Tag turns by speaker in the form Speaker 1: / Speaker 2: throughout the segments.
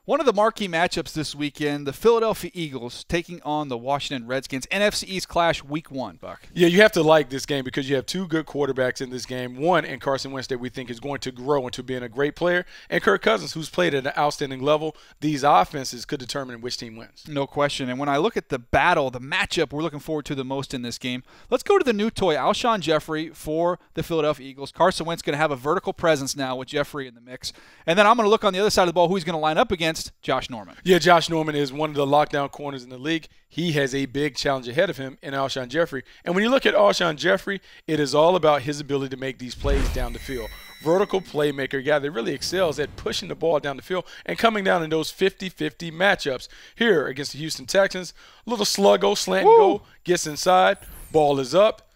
Speaker 1: One of the marquee matchups this weekend, the Philadelphia Eagles taking on the Washington Redskins. NFC East clash week 1, Buck.
Speaker 2: Yeah, you have to like this game because you have two good quarterbacks in this game. One in Carson Wentz that we think is going to grow into being a great player, and Kirk Cousins, who's played at an outstanding level. These offenses could determine which team wins.
Speaker 1: No question. And when I look at the battle, the matchup we're looking forward to the most in this game, let's go to the new toy, Alshon Jeffery for the Philadelphia Eagles. Carson Wentz going to have a vertical presence now with Jeffery in the mix. And then I'm going to look on the other side of the ball who he's going to line up against. Josh Norman.
Speaker 2: Yeah, Josh Norman is one of the lockdown corners in the league. He has a big challenge ahead of him in Alshon Jeffery. And when you look at Alshon Jeffery, it is all about his ability to make these plays down the field. Vertical playmaker, guy that really excels at pushing the ball down the field and coming down in those 50-50 matchups. Here against the Houston Texans, a little sluggo, slant and go, gets inside, ball is up,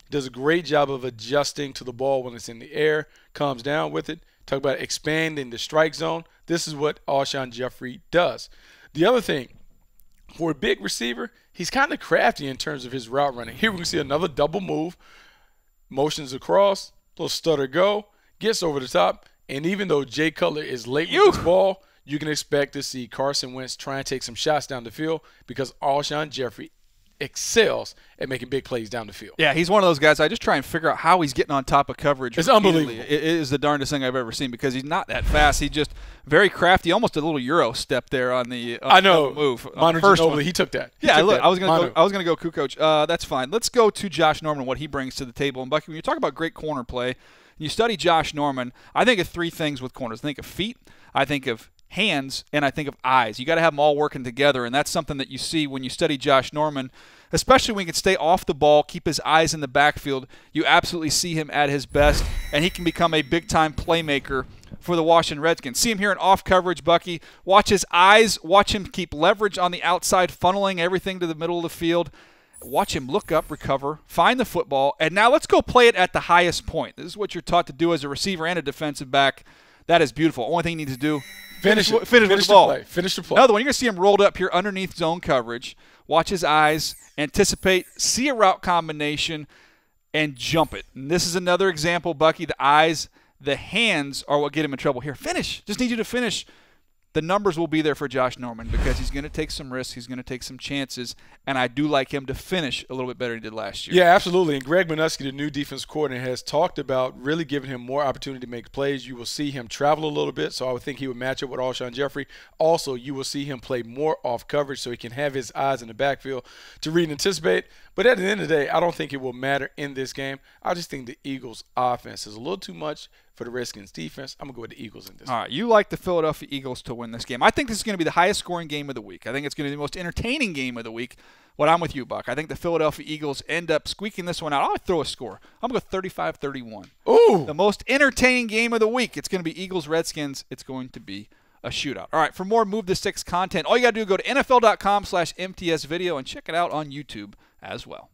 Speaker 2: does a great job of adjusting to the ball when it's in the air, comes down with it. Talk about expanding the strike zone. This is what Alshon Jeffery does. The other thing, for a big receiver, he's kind of crafty in terms of his route running. Here we can see another double move, motions across, little stutter go, gets over the top, and even though Jay Cutler is late with this ball, you can expect to see Carson Wentz try and take some shots down the field because Alshon Jeffery excels at making big plays down the field.
Speaker 1: Yeah, he's one of those guys. I just try and figure out how he's getting on top of coverage.
Speaker 2: It's unbelievable.
Speaker 1: It is the darndest thing I've ever seen because he's not that fast. He's just very crafty, almost a little Euro step there on the move.
Speaker 2: Manu Ginobili, he took that.
Speaker 1: I was going to go Kukoc. That's fine. Let's go to Josh Norman, what he brings to the table. And Bucky, when you talk about great corner play, and you study Josh Norman, I think of three things with corners. I think of feet, I think of hands, and I think of eyes. You got to have them all working together, and that's something that you see when you study Josh Norman, especially when he can stay off the ball, keep his eyes in the backfield. You absolutely see him at his best, and he can become a big-time playmaker for the Washington Redskins. See him here in off coverage, Bucky. Watch his eyes. Watch him keep leverage on the outside, funneling everything to the middle of the field. Watch him look up, recover, find the football, and now let's go play it at the highest point. This is what you're taught to do as a receiver and a defensive back. That is beautiful. Only thing you need to do, finish with the ball.
Speaker 2: Play. Finish the play.
Speaker 1: Another one, you're going to see him rolled up here underneath zone coverage. Watch his eyes, anticipate, see a route combination, and jump it. And this is another example, Bucky. The eyes, the hands are what get him in trouble here. Finish. Just need you to finish. The numbers will be there for Josh Norman because he's going to take some risks. He's going to take some chances, and I do like him to finish a little bit better than he did last year.
Speaker 2: Yeah, absolutely. And Greg Minuski, the new defense coordinator, has talked about really giving him more opportunity to make plays. You will see him travel a little bit, so I would think he would match up with Alshon Jeffery. Also, you will see him play more off coverage so he can have his eyes in the backfield to read and anticipate. But at the end of the day, I don't think it will matter in this game. I just think the Eagles' offense is a little too much for the Redskins' defense. I'm going to go with the Eagles in this.
Speaker 1: All right, you like the Philadelphia Eagles to win this game. I think this is going to be the highest scoring game of the week. I think it's going to be the most entertaining game of the week. But I'm with you, Buck. I think the Philadelphia Eagles end up squeaking this one out. I'll throw a score. I'm going to go 35-31.
Speaker 2: Ooh.
Speaker 1: The most entertaining game of the week. It's going to be Eagles-Redskins. It's going to be a shootout. All right, for more Move the Sticks content, all you got to do is go to NFL.com/MTS video and check it out on YouTube as well.